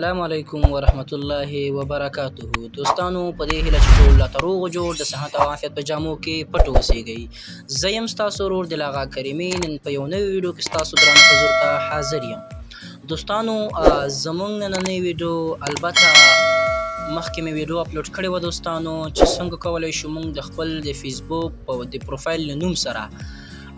السلام علیکم ورحمت الله وبرکاته. دوستانو په دې هیله چې ټول لا تر روغ جوړ د صحت او عافیت په جامو کې پټ اوسیږئ. زه یم ستاسو ورور دلاغا کریمي. نن په یو نوي ویډیو کې ستاسو درانه حضور ته حاضر یم. دوستانو زموږ نننۍ ویډیو البته مخکې مې ویډیو اپلوډ کړې وه دوستانو چې څنګه کولی شو موږ د خپل د فیسبوک په د پروفایل له نوم سره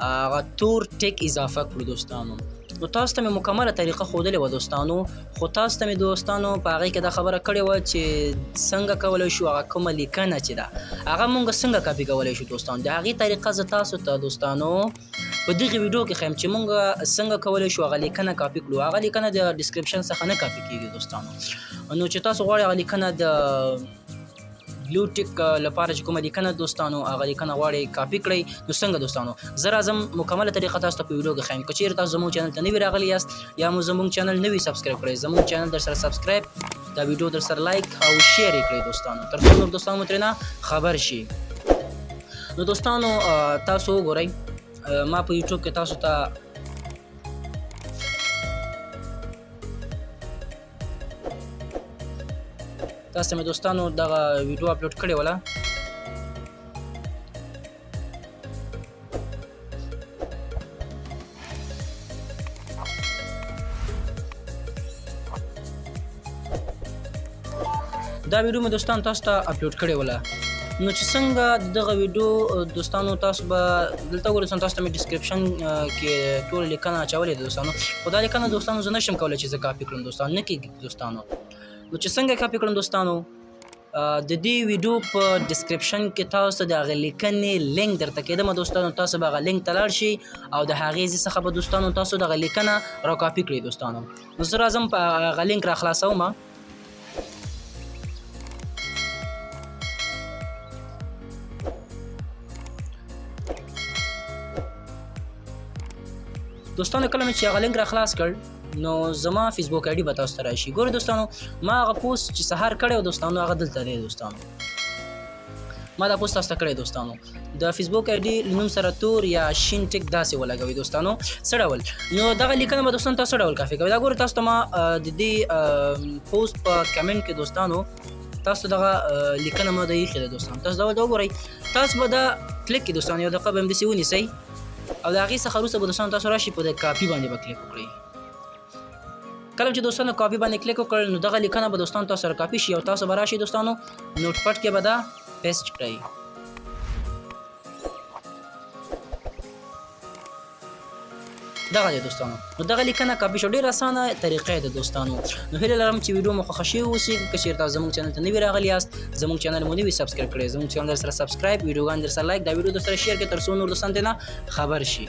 هغه تور ټیک اضافه کړو دوستانو. نو تاسو ته مې مکمله طریقه ښودلې وه دوستانو، خو تاسو ته مې دوستانو په هغې کې دا خبره کړې وه چې څنګه کولی شو هغه کومه لیکنه چې ده هغه مونږ څنګه کاپي کولی شو دوستانو. د هغې طریقه زه تاسو ته دوستانو په دغې ویډیو کې ښیم چې مونږ څنګه کولی شو هغه لیکنه کاپي کړو. هغه لیکنه د ډسکرپشن څخه نه کاپي کېږي دوستانو. نو چې تاسو غواړئ هغه لیکنه د بلو ټیک لپاره چې کومه لیکنه دوستانو هغه لیکنه غواړئ کاپي کړئ، نو څنګه دوستانو زه راځم مکمله طریقه تاسو ته په ویډیو کې ښیم. که چیرې تاسو زموږ چینل ته نوي راغلي یاست یا مو زموږ چینل نوي سبسکرایب کړئ، زموږ چینل در سره سبسکرایب، دا ویډیو در سره لایک او شیر یې کړئ دوستانو، تر څو نور دوستان مو ترېنه خبر شي. نو دوستانو تاسو وګورئ ما په یوټیوب کې تاسو ته تاسو مې دوستانو دغه ویډیو اپلوډ کړې وله. دا ویډیو مې دوستانو تاسو ته اپلوډ کړې وله. نو چې څنګه دغه ویډیو دوستانو تاسو به دلته وګورئ، تاسو ته مې ډسکرپشن کې ټوله لیکنه اچولې ده دوستانو، خو دا لیکنه دوستانو زه نشم کولی چې زه کاپي کړم دوستانو، نه کېږي دوستانو. نو چې څنګه کاپي کړم دوستانو، د دې ویډیو په ډسکرپشن کې تاسو ته د هغې لیکنې لینک درته کېدمه دوستانو، تاسو به هغه لینک ته لاړ شئ او د هغې ځای څخه به دوستانو تاسو دغه لیکنه را کاپي کړئ دوستانو. نو زه راځم په هغه لینک را خلاصوم. دوستانو کله مې چې هغه لینک را خلاص کړ نو زما فیسبوک آی ډي به تاسو ته راشي. ګورئ دوستانو ما هغه پوسټ چې سهار کړی و دوستانو هغه دلته دی دوستانو، ما دا پوسټ تاسو ته کړی دوستانو. د فیسبوک آی ډي نوم سره تور یا شین ټیک داسې ولګوئ دوستانو څه ډول. نو دغه لیکنه به دوستانو تاسو څه ډول کافي کوئ. دا ګورئ تاسو ته ما د دې پوسټ په کمنټ کې دوستانو تاسو دغه لیکنه ما د ایښې ده دوستانو، تاسو دا وګورئ. تاسو به دا کلیک کړئ دوستانو، یو دقیقه به همداسې ونیسئ او د هغې څخه وروسته به دوستانو تاسو راشئ په د کاپي باندې به کلیک وکړئ. کله چې دوستانو کاپي باندې کلیک وکړل نو دغه لیکنه به دوستانو تاسو سره کاپي شي او تاسو به راشئ دوستانو نوټ پډ کې به دا پیسټ کړئ. دغه دی دوستانو. نو دغه لیکنه کاپي شو، ډېره اسانه طریقه ده دوستانو. نو هیله لرم چې ویډیو مو خوښه شوې اوسي. که چېرې تاسو زموږ چینل ته نوي راغلي یاست، زموږ چینل مو نوي سبسکرایب کړئ، زموږ چینل در سره سبسکرایب، ویډیوګان در سره لایک، دا ویډیو در سره شیر کړئ تر څو نور دوستان ترې نه خبر شي.